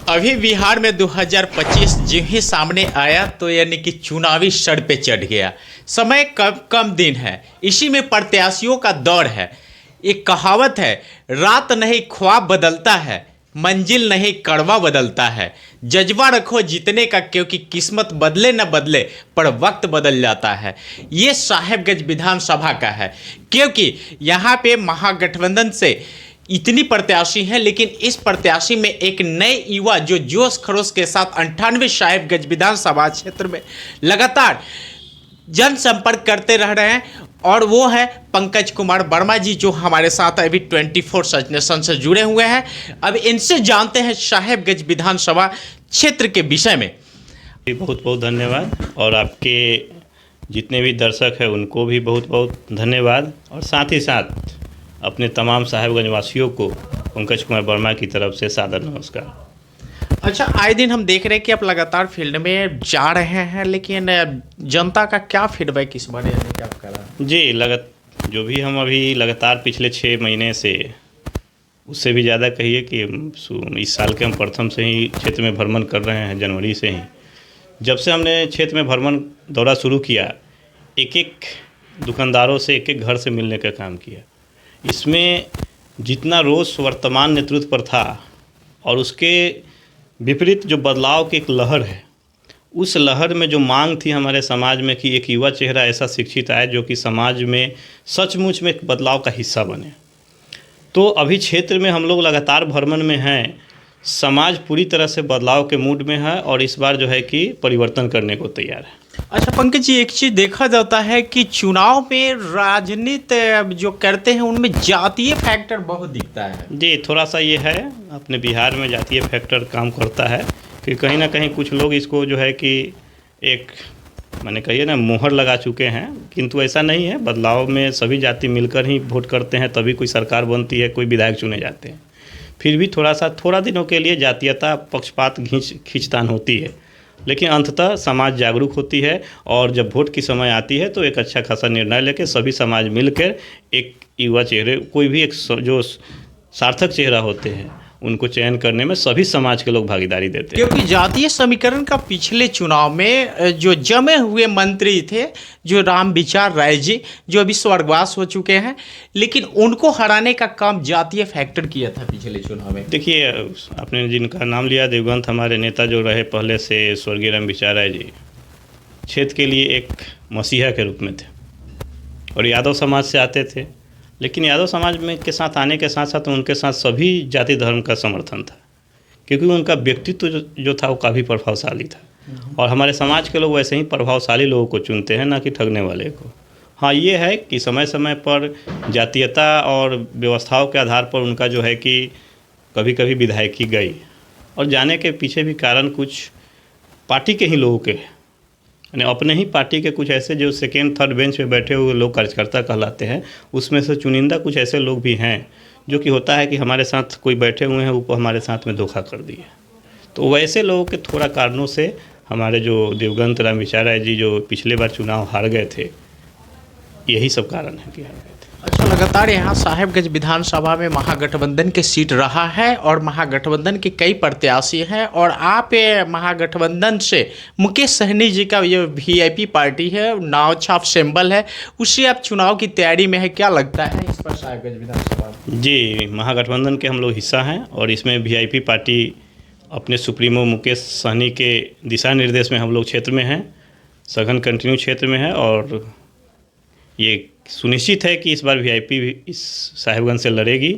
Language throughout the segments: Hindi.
अभी बिहार में 2025 जो ही सामने आया तो यानी कि चुनावी सड़ पे चढ़ गया। समय कम कम दिन है, इसी में प्रत्याशियों का दौर है। एक कहावत है, रात नहीं ख्वाब बदलता है, मंजिल नहीं कड़वा बदलता है। जज्बा रखो जीतने का, क्योंकि किस्मत बदले न बदले पर वक्त बदल जाता है। ये साहेबगंज विधानसभा का है, क्योंकि यहाँ पे महागठबंधन से इतनी प्रत्याशी हैं, लेकिन इस प्रत्याशी में एक नए युवा जो जोश खरोश के साथ 98 साहेबगंज विधानसभा क्षेत्र में लगातार जनसंपर्क करते रह रहे हैं, और वो है पंकज कुमार वर्मा जी, जो हमारे साथ अभी 24 नेशन से जुड़े हुए हैं। अब इनसे जानते हैं साहेबगंज विधानसभा क्षेत्र के विषय में। बहुत बहुत धन्यवाद, और आपके जितने भी दर्शक हैं उनको भी बहुत बहुत धन्यवाद, और साथ ही साथ अपने तमाम साहेबगंज वासियों को पंकज कुमार वर्मा की तरफ से सादर नमस्कार। अच्छा, आए दिन हम देख रहे हैं कि आप लगातार फील्ड में जा रहे हैं, लेकिन जनता का क्या फीडबैक इस बारे में क्या करा? जी, जो भी हम अभी लगातार पिछले 6 महीने से, उससे भी ज़्यादा कहिए कि इस साल के हम प्रथम से ही क्षेत्र में भ्रमण कर रहे हैं। जनवरी से ही जब से हमने क्षेत्र में भ्रमण दौरा शुरू किया, एक एक दुकानदारों से, एक एक घर से मिलने का काम किया। इसमें जितना रोष वर्तमान नेतृत्व पर था और उसके विपरीत जो बदलाव की एक लहर है, उस लहर में जो मांग थी हमारे समाज में कि एक युवा चेहरा ऐसा शिक्षित आए जो कि समाज में सचमुच में एक बदलाव का हिस्सा बने। तो अभी क्षेत्र में हम लोग लगातार भ्रमण में हैं। समाज पूरी तरह से बदलाव के मूड में है और इस बार जो है कि परिवर्तन करने को तैयार है। अच्छा पंकज जी, एक चीज़ देखा जाता है कि चुनाव में राजनीति जो करते हैं उनमें जातीय फैक्टर बहुत दिखता है। जी, थोड़ा सा ये है, अपने बिहार में जातीय फैक्टर काम करता है कि कहीं ना कहीं कुछ लोग इसको जो है कि एक मैंने कहिए ना मोहर लगा चुके हैं, किंतु ऐसा नहीं है। बदलाव में सभी जाति मिलकर ही वोट करते हैं, तभी कोई सरकार बनती है, कोई विधायक चुने जाते हैं। फिर भी थोड़ा दिनों के लिए जातीयता पक्षपात खींचतान होती है, लेकिन अंततः समाज जागरूक होती है, और जब वोट की समय आती है तो एक अच्छा खासा निर्णय लेकर सभी समाज मिलकर एक युवा चेहरे, कोई भी एक जो सार्थक चेहरा होते हैं, उनको चयन करने में सभी समाज के लोग भागीदारी देते हैं। क्योंकि जातीय समीकरण का पिछले चुनाव में जो जमे हुए मंत्री थे, जो रामविचार राय जी, जो अभी स्वर्गवास हो चुके हैं, लेकिन उनको हराने का काम जातीय फैक्टर किया था पिछले चुनाव में। देखिए, आपने जिनका नाम लिया, देवगंत हमारे नेता जो रहे पहले से, स्वर्गीय रामविचार राय जी, क्षेत्र के लिए एक मसीहा के रूप में थे और यादव समाज से आते थे। लेकिन यादव समाज में के साथ आने के साथ साथ उनके साथ सभी जाति धर्म का समर्थन था, क्योंकि उनका व्यक्तित्व जो था वो काफ़ी प्रभावशाली था, और हमारे समाज के लोग वैसे ही प्रभावशाली लोगों को चुनते हैं, ना कि ठगने वाले को। हाँ, ये है कि समय समय पर जातीयता और व्यवस्थाओं के आधार पर उनका जो है कि कभी कभी विधायकी गई, और जाने के पीछे भी कारण कुछ पार्टी के ही लोगों के, यानी अपने ही पार्टी के कुछ ऐसे जो सेकेंड थर्ड बेंच पे बैठे हुए लोग कार्यकर्ता कहलाते हैं, उसमें से चुनिंदा कुछ ऐसे लोग भी हैं जो कि होता है कि हमारे साथ कोई बैठे हुए हैं, वो हमारे साथ में धोखा कर दिए। तो वैसे लोगों के थोड़ा कारणों से हमारे जो देवगंत रामविचार राय जी जो पिछले बार चुनाव हार गए थे, यही सब कारण है कि हार गए थे। अच्छा, लगातार यहाँ साहेबगंज विधानसभा में महागठबंधन के सीट रहा है, और महागठबंधन के कई प्रत्याशी हैं, और आप महागठबंधन से मुकेश सहनी जी का ये वीआईपी पार्टी है, नाव छाप सिंबल है, उससे आप चुनाव की तैयारी में है, क्या लगता है इस पर साहेबगंज विधानसभा? जी, महागठबंधन के हम लोग हिस्सा हैं, और इसमें वीआईपी पार्टी अपने सुप्रीमो मुकेश सहनी के दिशा निर्देश में हम लोग क्षेत्र में हैं, सघन कंटिन्यू क्षेत्र में है, और ये सुनिश्चित है कि इस बार वीआईपी भी इस साहेबगंज से लड़ेगी,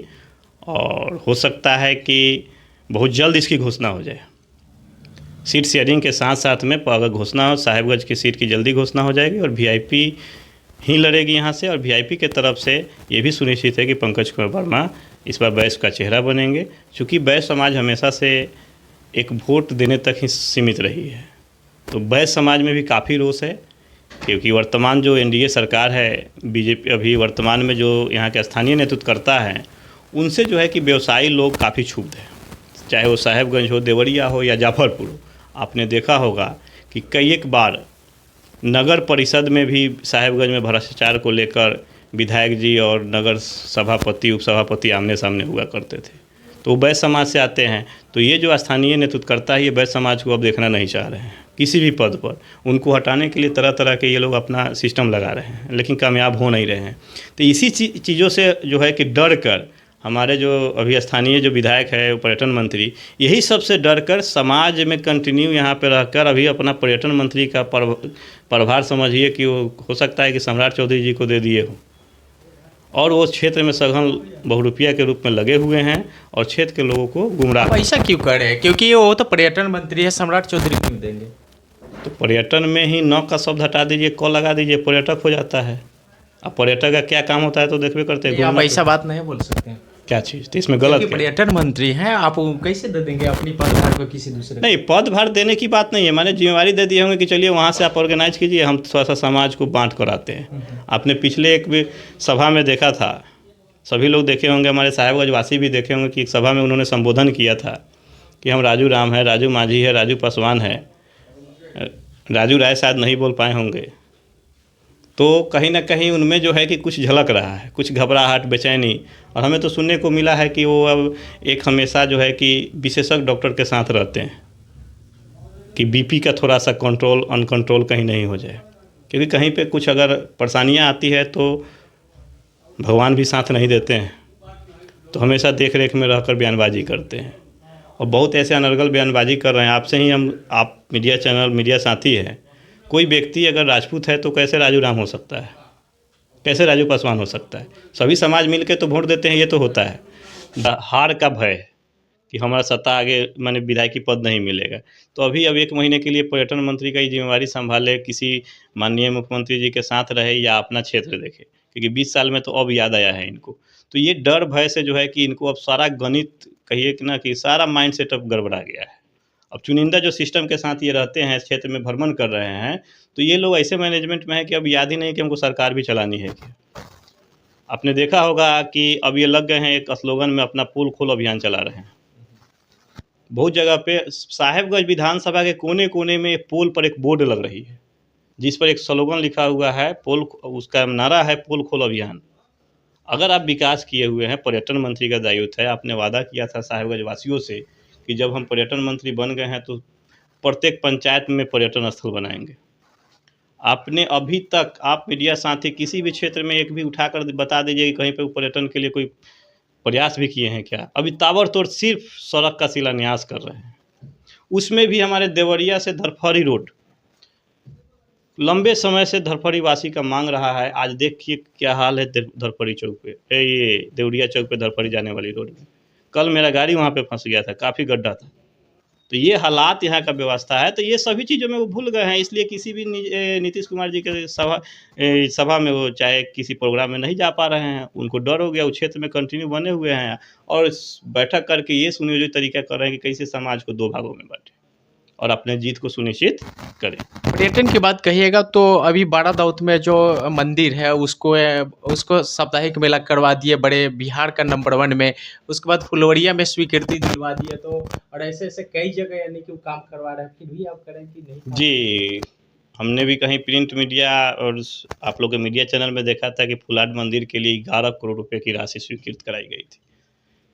और हो सकता है कि बहुत जल्द इसकी घोषणा हो जाए। सीट शेयरिंग के साथ साथ में अगर घोषणा हो, साहेबगंज की सीट की जल्दी घोषणा हो जाएगी, और वीआईपी ही लड़ेगी यहाँ से। और वीआईपी के तरफ से ये भी सुनिश्चित है कि पंकज कुमार वर्मा इस बार बैस का चेहरा बनेंगे, क्योंकि बैस समाज हमेशा से एक वोट देने तक ही सीमित रही है। तो बैस समाज में भी काफ़ी रोष है, क्योंकि वर्तमान जो एनडीए सरकार है, बीजेपी अभी वर्तमान में जो यहाँ के स्थानीय नेतृत्व करता है, उनसे जो है कि व्यवसायी लोग काफ़ी क्षुब्ध हैं, चाहे वो साहेबगंज हो, देवरिया हो या जाफरपुर हो। आपने देखा होगा कि कई एक बार नगर परिषद में भी साहेबगंज में भ्रष्टाचार को लेकर विधायक जी और नगर सभापति उपसभापति आमने सामने हुआ करते थे। तो वैश्य समाज से आते हैं। तो ये जो स्थानीय नेतृत्व करता है, ये वैश्य समाज को अब देखना नहीं चाह रहे हैं किसी भी पद पर। उनको हटाने के लिए तरह तरह के ये लोग अपना सिस्टम लगा रहे हैं, लेकिन कामयाब हो नहीं रहे हैं। तो इसी चीज़ों से जो है कि डर कर हमारे जो अभी स्थानीय जो विधायक है, पर्यटन मंत्री, यही सबसे डर कर समाज में कंटिन्यू यहाँ पे रहकर अभी अपना पर्यटन मंत्री का प्रभार समझिए कि वो हो सकता है कि सम्राट चौधरी जी को दे दिए हो, और वो क्षेत्र में सघन बहुरूपिया के रूप में लगे हुए हैं और क्षेत्र के लोगों को गुमराह। ऐसा क्यों कर रहे हैं? क्योंकि वो तो पर्यटन मंत्री है, सम्राट चौधरी क्यों देंगे? तो पर्यटन में ही न का शब्द हटा दीजिए, क लगा दीजिए, पर्यटक हो जाता है। अब पर्यटक का क्या काम होता है तो देखबे करते हैं। आप ऐसा बात नहीं बोल सकते हैं। क्या चीज़? तो इसमें गलत क्या? पर्यटन मंत्री हैं आप, कैसे दे देंगे अपनी पदभार को किसी दूसरे? नहीं, पदभार देने की बात नहीं है, मैंने जिम्मेवारी दे दी होंगे कि चलिए वहाँ से आप ऑर्गेनाइज कीजिए, हम थोड़ा सा समाज को बांट कर आते हैं। आपने पिछले एक भी सभा में देखा था, सभी लोग देखे होंगे, हमारे साहेबगंज वासी भी देखे होंगे कि एक सभा में उन्होंने संबोधन किया था कि हम राजू राम है, राजू माझी है, राजू पासवान है, राजू राय शायद नहीं बोल पाए होंगे। तो कहीं ना कहीं उनमें जो है कि कुछ झलक रहा है, कुछ घबराहट, बेचैनी। और हमें तो सुनने को मिला है कि वो अब एक हमेशा जो है कि विशेषज्ञ डॉक्टर के साथ रहते हैं कि बीपी का थोड़ा सा कंट्रोल अनकंट्रोल कहीं नहीं हो जाए, क्योंकि कहीं पे कुछ अगर परेशानियां आती है तो भगवान भी साथ नहीं देते हैं। तो हमेशा देख रेख में रहकर बयानबाजी करते हैं, और बहुत ऐसे अनर्गल बयानबाजी कर रहे हैं। आपसे ही आप मीडिया चैनल, मीडिया साथी है, कोई व्यक्ति अगर राजपूत है तो कैसे राजू राम हो सकता है, कैसे राजू पासवान हो सकता है? सभी समाज मिल के तो वोट देते हैं, ये तो होता है। हार का भय कि हमारा सत्ता आगे माने विधायकी पद नहीं मिलेगा। तो अब 1 महीने के लिए पर्यटन मंत्री का ये जिम्मेवारी संभाले, किसी माननीय मुख्यमंत्री जी के साथ रहे या अपना क्षेत्र देखे, क्योंकि 20 साल में तो अब याद आया है इनको। तो ये डर भय से जो है कि इनको अब सारा गणित कहिए कि ना कि सारा माइंड सेटअप गड़बड़ा गया है। अब चुनिंदा जो सिस्टम के साथ ये रहते हैं, इस क्षेत्र में भ्रमण कर रहे हैं, तो ये लोग ऐसे मैनेजमेंट में है कि अब याद ही नहीं कि हमको सरकार भी चलानी है क्या। आपने देखा होगा कि अब ये लग गए हैं एक स्लोगन में, अपना पोल खोल अभियान चला रहे हैं। बहुत जगह पे साहेबगंज विधानसभा के कोने कोने में पोल पर एक बोर्ड लग रही है जिस पर एक स्लोगन लिखा हुआ है, पोल, उसका नारा है पोल खोल अभियान। अगर आप विकास किए हुए हैं, पर्यटन मंत्री का दायित्व है, आपने वादा किया था साहेबगंज वासियों से कि जब हम पर्यटन मंत्री बन गए हैं तो प्रत्येक पंचायत में पर्यटन स्थल बनाएंगे। आपने अभी तक, आप मीडिया साथी किसी भी क्षेत्र में एक भी उठाकर बता दीजिए कि कहीं पे पर्यटन के लिए कोई प्रयास भी किए हैं क्या? अभी ताबड़तोड़ सिर्फ सड़क का शिलान्यास कर रहे हैं, उसमें भी हमारे देवरिया से धरफड़ी रोड लंबे समय से धरफड़ी वासी का मांग रहा है। आज देखिए क्या हाल है धरफड़ी चौक पे, ये देवरिया चौक पे धरफड़ी जाने वाली रोड में। कल मेरा गाड़ी वहाँ पे फंस गया था, काफ़ी गड्ढा था। तो ये हालात यहाँ का व्यवस्था है। तो ये सभी चीज़ों में वो भूल गए हैं, इसलिए किसी भी नीतीश कुमार जी के सभा में वो चाहे किसी प्रोग्राम में नहीं जा पा रहे हैं। उनको डर हो गया, उस क्षेत्र में कंटिन्यू बने हुए हैं और बैठक करके ये सुनियोजित तरीका कर रहे हैं कि कैसे समाज को 2 भागों में बांटे और अपने जीत को सुनिश्चित करें। पर्यटन की बात कहिएगा तो अभी बाड़ा दाऊद में जो मंदिर है उसको साप्ताहिक मेला करवा दिए, बड़े बिहार का नंबर 1 में। उसके बाद फुलवरिया में स्वीकृति दिलवा दिए। तो और ऐसे ऐसे कई जगह यानी कि वो काम करवा रहे हैं, फिर भी आप करें कि नहीं? जी, हमने भी कहीं प्रिंट मीडिया और आप लोग के मीडिया चैनल में देखा था कि फुलाड मंदिर के लिए 11 करोड़ रुपए की राशि स्वीकृत कराई गई थी।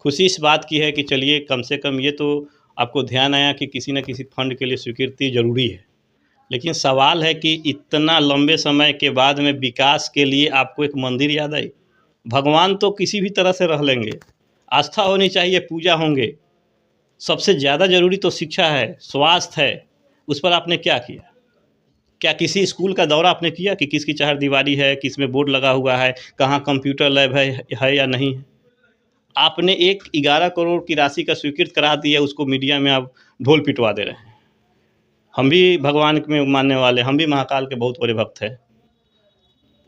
खुशी इस बात की है कि चलिए कम से कम ये तो आपको ध्यान आया कि किसी न किसी फंड के लिए स्वीकृति जरूरी है। लेकिन सवाल है कि इतना लंबे समय के बाद में विकास के लिए आपको एक मंदिर याद आई? भगवान तो किसी भी तरह से रह लेंगे, आस्था होनी चाहिए, पूजा होंगे। सबसे ज़्यादा ज़रूरी तो शिक्षा है, स्वास्थ्य है। उस पर आपने क्या किया? क्या किसी स्कूल का दौरा आपने किया कि किसकी चारदीवारी है, किस में बोर्ड लगा हुआ है, कहाँ कंप्यूटर लैब है या नहीं है? आपने एक 11 करोड़ की राशि का स्वीकृत करा दिया, उसको मीडिया में आप ढोल पिटवा दे रहे हैं। हम भी भगवान में मानने वाले, हम भी महाकाल के बहुत बड़े भक्त हैं,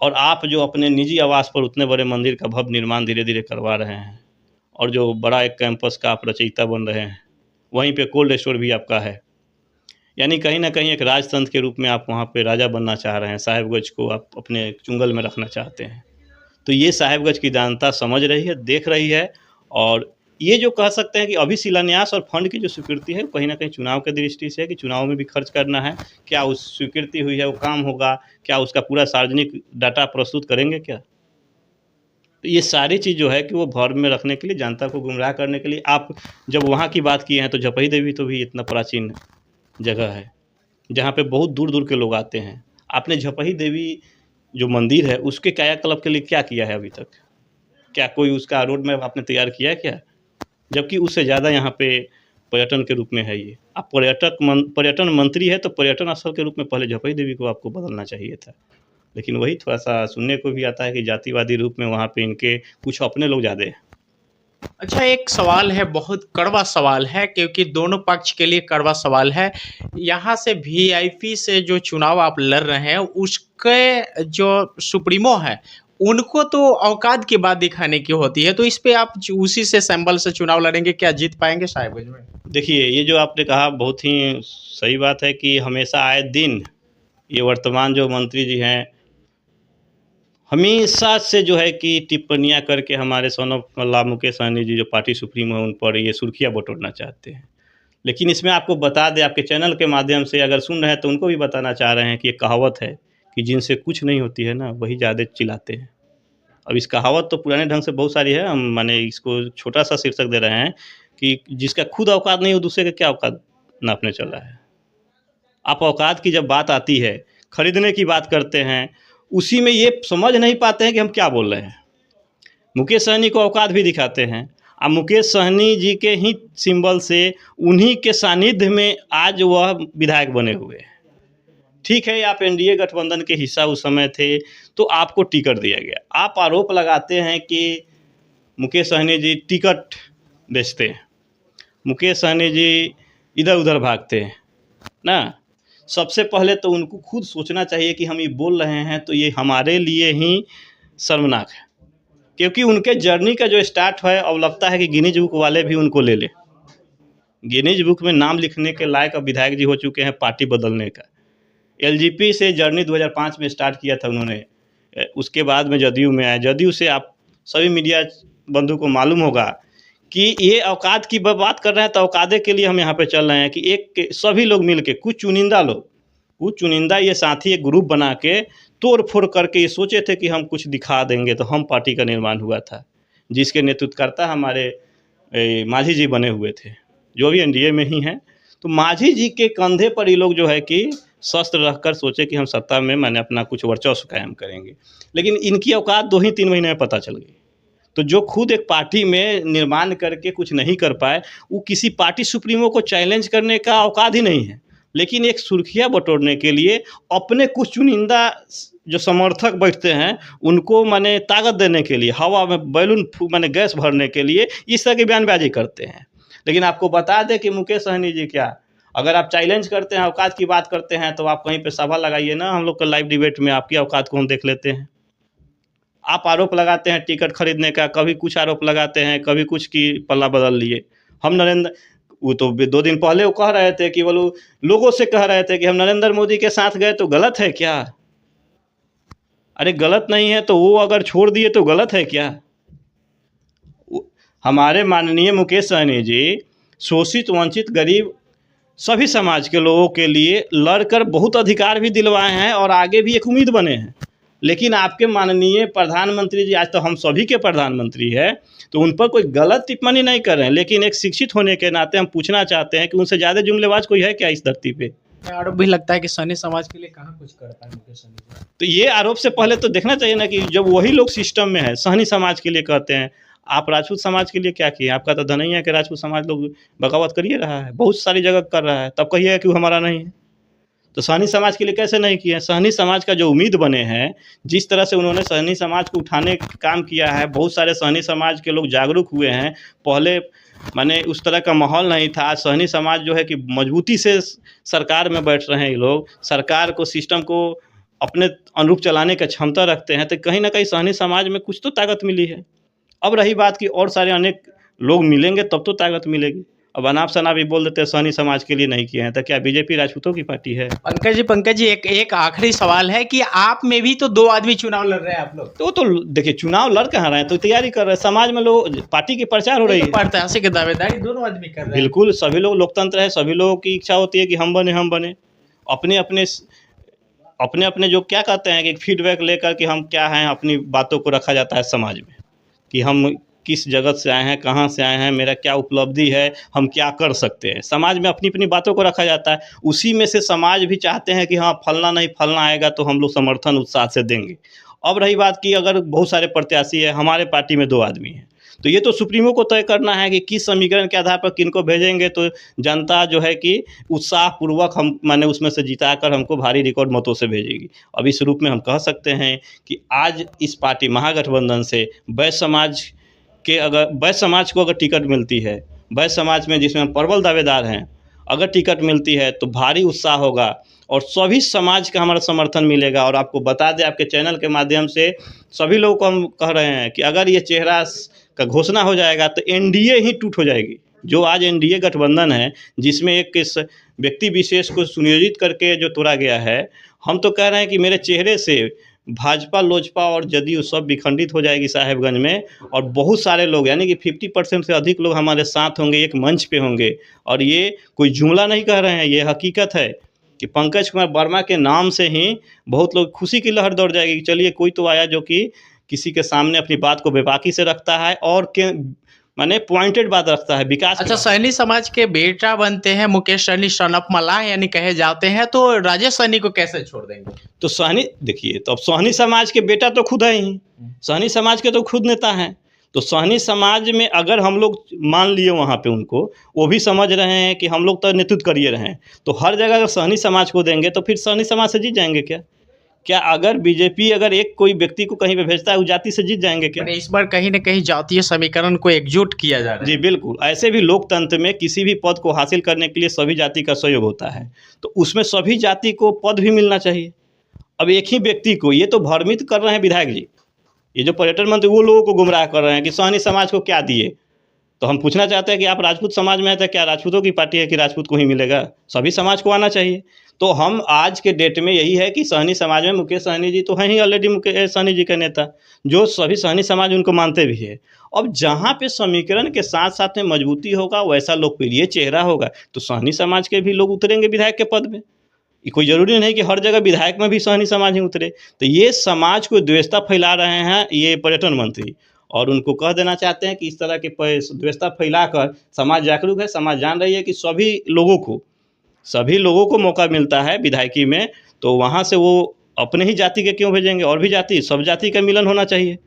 और आप जो अपने निजी आवास पर उतने बड़े मंदिर का भव्य निर्माण धीरे धीरे करवा रहे हैं, और जो बड़ा एक कैंपस का आप रचयिता बन रहे हैं, वहीं पे कोल्ड स्टोर भी आपका है। यानी कहीं ना कहीं एक राजतंत्र के रूप में आप वहाँ पे राजा बनना चाह रहे हैं, साहेबगंज को आप अपने चुंगल में रखना चाहते हैं। तो ये साहेबगंज की जनता समझ रही है, देख रही है, और ये जो कह सकते हैं कि अभी शिलान्यास और फंड की जो स्वीकृति है कहीं ना कहीं चुनाव के दृष्टि से है कि चुनाव में भी खर्च करना है। क्या उस स्वीकृति हुई है वो काम होगा? क्या उसका पूरा सार्वजनिक डाटा प्रस्तुत करेंगे क्या? तो ये सारी चीज़ जो है कि वो भ्रम में रखने के लिए, जनता को गुमराह करने के लिए। आप जब वहाँ की बात किए हैं तो झपई देवी तो भी इतना प्राचीन जगह है जहाँ पे बहुत दूर दूर के लोग आते हैं। आपने झपई देवी जो मंदिर है उसके कायाकल्प के लिए क्या किया है अभी तक? क्या कोई उसका रोड मैप आपने तैयार किया है क्या? जबकि उससे ज़्यादा यहाँ पे पर्यटन के रूप में है ये। आप पर्यटन मंत्री है तो पर्यटन स्थल के रूप में पहले झपई देवी को आपको बदलना चाहिए था। लेकिन वही थोड़ा-सा सुनने को भी आता है कि जातिवादी रूप में वहाँ पे इनके कुछ अपने लोग ज़्यादा हैं। अच्छा, एक सवाल है, बहुत कड़वा सवाल है, क्योंकि दोनों पक्ष के लिए कड़वा सवाल है। यहाँ से वीआईपी से जो चुनाव आप लड़ रहे हैं, उसके जो सुप्रीमो है, उनको तो औकात की बात दिखाने की होती है, तो इस पे आप उसी से सिंबल से चुनाव लड़ेंगे, क्या जीत पाएंगे साहिबगंज में? देखिए, ये जो आपने कहा बहुत ही सही बात है कि हमेशा आए दिन ये वर्तमान जो मंत्री जी हैं, हमेशा से जो है कि टिप्पणियाँ करके हमारे सन ऑफ अल्लाह मुकेश सहनी जी जो पार्टी सुप्रीमो है उन पर ये सुर्खियाँ बटोरना चाहते हैं। लेकिन इसमें आपको बता दें, आपके चैनल के माध्यम से अगर सुन रहे हैं तो उनको भी बताना चाह रहे हैं कि एक कहावत है कि जिनसे कुछ नहीं होती है ना वही ज़्यादा चिल्लाते हैं। अब इस कहावत तो पुराने ढंग से बहुत सारी है, हम माने इसको छोटा-सा शीर्षक दे रहे हैं कि जिसका खुद औकात नहीं, वो दूसरे का क्या औकात नापने चल रहा है। आप औकात की जब बात आती है, खरीदने की बात करते हैं, उसी में ये समझ नहीं पाते हैं कि हम क्या बोल रहे हैं। मुकेश सहनी को औकात भी दिखाते हैं। अब मुकेश सहनी जी के ही सिंबल से, उन्हीं के सानिध्य में आज वह विधायक बने हुए हैं। ठीक है, आप एनडीए गठबंधन के हिस्सा उस समय थे, तो आपको टिकट दिया गया। आप आरोप लगाते हैं कि मुकेश सहनी जी टिकट बेचते हैं, मुकेश सहनी जी इधर-उधर भागते हैं, ना? सबसे पहले तो उनको खुद सोचना चाहिए कि हम ये बोल रहे हैं तो ये हमारे लिए ही शर्मनाक है, क्योंकि उनके जर्नी का जो स्टार्ट है, अब लगता है कि गिनीज बुक वाले भी उनको ले लें। गिनीज बुक में नाम लिखने के लायक अब विधायक जी हो चुके हैं पार्टी बदलने का। एलजेपी से जर्नी 2005 में स्टार्ट किया था उन्होंने, उसके बाद में जदयू में आए। जदयू से आप सभी मीडिया बंधु को मालूम होगा कि ये औकात की बात कर रहे हैं, तो औकादे के लिए हम यहाँ पे चल रहे हैं कि एक सभी लोग मिल के, कुछ चुनिंदा ये साथी एक ग्रुप बना के तोड़-फोड़ करके ये सोचे थे कि हम कुछ दिखा देंगे तो हम पार्टी का निर्माण हुआ था, जिसके नेतृत्वकर्ता हमारे मांझी जी बने हुए थे, जो भी एनडीए में ही हैं। तो मांझी जी के कंधे पर ये लोग जो है कि शस्त्र रखकर सोचे कि हम सत्ता में माने अपना कुछ वर्चस्व कायम करेंगे। लेकिन इनकी औकात 2 ही 3 महीने में पता चल गई। तो जो खुद एक पार्टी में निर्माण करके कुछ नहीं कर पाए, वो किसी पार्टी सुप्रीमो को चैलेंज करने का औकात ही नहीं है। लेकिन एक सुर्खियाँ बटोरने के लिए अपने कुछ चुनिंदा जो समर्थक बैठते हैं, उनको माने ताकत देने के लिए, हवा में बैलून माने गैस भरने के लिए इस तरह की बयानबाजी करते हैं। लेकिन आपको बता दें कि मुकेश सहनी जी क्या, अगर आप चैलेंज करते हैं, औकात की बात करते हैं, तो आप कहीं पे सभा लगाइए ना, हम लोग का लाइव डिबेट में आपकी औकात को हम देख लेते हैं। आप आरोप लगाते हैं टिकट खरीदने का, कभी कुछ आरोप लगाते हैं, कभी कुछ की पल्ला बदल लिए। हम वो तो 2 दिन पहले वो कह रहे थे कि वो लोगों से कह रहे थे कि हम नरेंद्र मोदी के साथ गए तो गलत है क्या? अरे गलत नहीं है तो वो अगर छोड़ दिए तो गलत है क्या? हमारे माननीय मुकेश सहनी जी शोषित, वंचित, गरीब सभी समाज के लोगों के लिए लड़कर बहुत अधिकार भी दिलवाए हैं और आगे भी एक उम्मीद बने हैं। लेकिन आपके माननीय प्रधानमंत्री जी, आज तो हम सभी के प्रधानमंत्री हैं, तो उन पर कोई गलत टिप्पणी नहीं कर रहे हैं। लेकिन एक शिक्षित होने के नाते हम पूछना चाहते हैं कि उनसे ज़्यादा जुमलेबाज कोई है क्या इस धरती पे? आरोप भी लगता है कि सहनी समाज के लिए कहाँ कुछ करता है मुकेश सहनी जी। तो ये आरोप से पहले तो देखना चाहिए ना कि जब वही लोग सिस्टम में है, सहनी समाज के लिए कहते हैं, आप राजपूत समाज के लिए क्या किए? आपका तो धनैया के राजपूत समाज लोग बगावत कर ही रहा है, बहुत सारी जगह कर रहा है, तब कहिएगा कि वो हमारा नहीं है। तो सहनी समाज के लिए कैसे नहीं किए? सहनी समाज का जो उम्मीद बने हैं, जिस तरह से उन्होंने सहनी समाज को उठाने का काम किया है, बहुत सारे सहनी समाज के लोग जागरूक हुए हैं। पहले माने उस तरह का माहौल नहीं था। सहनी समाज जो है कि मजबूती से सरकार में बैठ रहे हैं, ये लोग सरकार को, सिस्टम को अपने अनुरूप चलाने का क्षमता रखते हैं, तो कहीं ना कहीं सहनी समाज में कुछ तो ताकत मिली है। अब रही बात कि और सारे अनेक लोग मिलेंगे तब तो ताकत मिलेगी। अब अनाप शनाप भी बोल देते हैं सहनी समाज के लिए नहीं किए हैं, तो क्या बीजेपी राजपूतों की पार्टी है? पंकज जी, एक आखिरी सवाल है कि आप में भी तो 2 आदमी चुनाव लड़ रहे हैं आप लोग। तो देखिए, चुनाव लड़ कहाँ रहे हैं, तो तैयारी कर रहे हैं। समाज में लोग, पार्टी की प्रचार हो रही है, प्रत्याशी की दावेदारी दोनों आदमी कर रहे हैं। बिल्कुल, सभी लोग, लोकतंत्र है, सभी लोगों की इच्छा होती है कि हम बने। अपने जो क्या कहते हैं कि फीडबैक लेकर कि हम क्या हैं, अपनी बातों को रखा जाता है समाज में। कि हम किस जगत से आए हैं, कहाँ से आए हैं, मेरा क्या उपलब्धि है, हम क्या कर सकते हैं। समाज में अपनी अपनी बातों को रखा जाता है, उसी में से समाज भी चाहते हैं कि हाँ फलना नहीं फलना आएगा तो हम लोग समर्थन उत्साह से देंगे। अब रही बात कि अगर बहुत सारे प्रत्याशी है, हमारे पार्टी में 2 आदमी हैं, तो ये तो सुप्रीमो को तय करना है कि किस समीकरण के आधार पर किनको भेजेंगे, तो जनता जो है कि उत्साहपूर्वक हम माने उसमें से जिता कर हमको भारी रिकॉर्ड मतों से भेजेगी। अब इस रूप में हम कह सकते हैं कि आज इस पार्टी महागठबंधन से वैश्य समाज को अगर टिकट मिलती है, वैश्य समाज में जिसमें प्रबल दावेदार हैं, अगर टिकट मिलती है तो भारी उत्साह होगा और सभी समाज का हमारा समर्थन मिलेगा। और आपको बता दें, आपके चैनल के माध्यम से सभी लोगों को हम कह रहे हैं कि अगर ये चेहरा का घोषणा हो जाएगा तो एनडीए ही टूट हो जाएगी। जो आज एनडीए गठबंधन है, जिसमें एक इस व्यक्ति विशेष को सुनियोजित करके जो तोड़ा गया है, हम तो कह रहे हैं कि मेरे चेहरे से भाजपा, लोजपा और जदयू सब विखंडित हो जाएगी साहेबगंज में, और बहुत सारे लोग यानी कि 50% से अधिक लोग हमारे साथ होंगे, एक मंच पे होंगे। और ये कोई जुमला नहीं कह रहे हैं, ये हकीकत है कि पंकज कुमार वर्मा के नाम से ही बहुत लोग खुशी की लहर दौड़ जाएगी कि चलिए कोई तो आया जो कि किसी के सामने अपनी बात को बेबाकी से रखता है और के माने पॉइंटेड बात रखता है, विकास। अच्छा, सहनी समाज के बेटा बनते हैं मुकेश सहनी, सन ऑफ मलाह यानी कहे जाते हैं, तो राजेश सहनी को कैसे छोड़ देंगे? तो सहनी देखिए, तो अब सहनी समाज के बेटा तो खुद है ही, सहनी समाज के तो खुद नेता हैं। तो सहनी समाज में अगर हम लोग मान लिए वहाँ पे उनको, वो भी समझ रहे हैं कि हम लोग तो नेतृत्व करिए रहे हैं, तो हर जगह अगर सहनी समाज को देंगे तो फिर सहनी समाज से जीत जाएंगे क्या अगर बीजेपी अगर एक कोई व्यक्ति को कहीं पे भेजता है, उस जाति से जीत जाएंगे क्या? इस बार कहीं ना कहीं जातीय समीकरण को एकजुट किया जा रहा है। जी बिल्कुल, ऐसे भी लोकतंत्र में किसी भी पद को हासिल करने के लिए सभी जाति का सहयोग होता है, तो उसमें सभी जाति को पद भी मिलना चाहिए। अब एक ही व्यक्ति को, ये तो भ्रमित कर रहे हैं विधायक जी, ये जो पर्यटन मंत्री वो लोगों को गुमराह कर रहे हैं कि सहनी समाज को क्या दिए। तो हम पूछना चाहते हैं कि आप राजपूत समाज में हैं तो क्या राजपूतों की पार्टी है कि राजपूत को ही मिलेगा? सभी समाज को आना चाहिए। तो हम आज के डेट में यही है कि सहनी समाज में मुकेश सहनी जी तो हैं ही ऑलरेडी, मुकेश सहनी जी के नेता, जो सभी सहनी समाज उनको मानते भी है। अब जहाँ पे समीकरण के साथ साथ में मजबूती होगा, वैसा लोकप्रिय चेहरा होगा, तो सहनी समाज के भी लोग उतरेंगे विधायक के पद में। ये कोई ज़रूरी नहीं कि हर जगह विधायक में भी सहनी समाज ही उतरे। तो ये समाज को द्वेषता फैला रहे हैं ये पर्यटन मंत्री, और उनको कह देना चाहते हैं कि इस तरह के द्वेषता फैलाकर समाज जागरूक है, समाज जान रही है कि सभी लोगों को मौका मिलता है विधायकी में, तो वहाँ से वो अपने ही जाति के क्यों भेजेंगे? और भी जाति, सब जाति का मिलन होना चाहिए।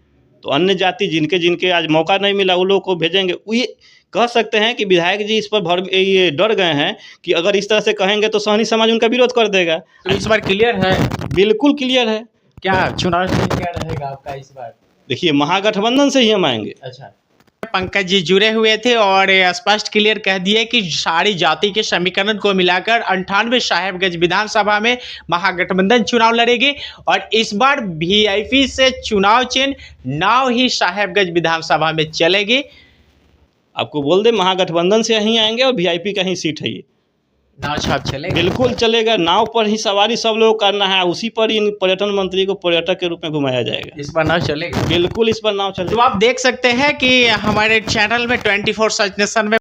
तो अन्य जाति जिनके आज मौका नहीं मिला, वो लोगों को भेजेंगे। ये कह सकते हैं कि विधायक जी इस पर ये डर गए हैं कि अगर इस तरह से कहेंगे तो सहनी समाज उनका विरोध कर देगा। तो इस बार क्लियर है? बिल्कुल क्लियर है। क्या चुनाव क्या रहेगा आपका इस बार? देखिए, महागठबंधन से ही हम आएंगे। अच्छा, पंकज जी जुड़े हुए थे और स्पष्ट क्लियर कह दिए कि सारी जाति के समीकरण को मिलाकर 98 साहेबगंज विधानसभा में महागठबंधन चुनाव लड़ेगी, और इस बार वीआईपी से चुनाव चिन्ह नाव ही साहेबगंज विधानसभा में चलेगी। आपको बोल दे, महागठबंधन से ही आएंगे और वीआईपी का ही सीट है ये। नाव छाप चलेगा? बिल्कुल चलेगा, नाव पर ही सवारी सब लोग करना है, उसी पर इन पर्यटन मंत्री को पर्यटक के रूप में घुमाया जाएगा। इस बार नाव चलेगा? बिल्कुल इस पर नाव चलेगा। तो आप देख सकते हैं कि हमारे चैनल में 24 सच नेशन में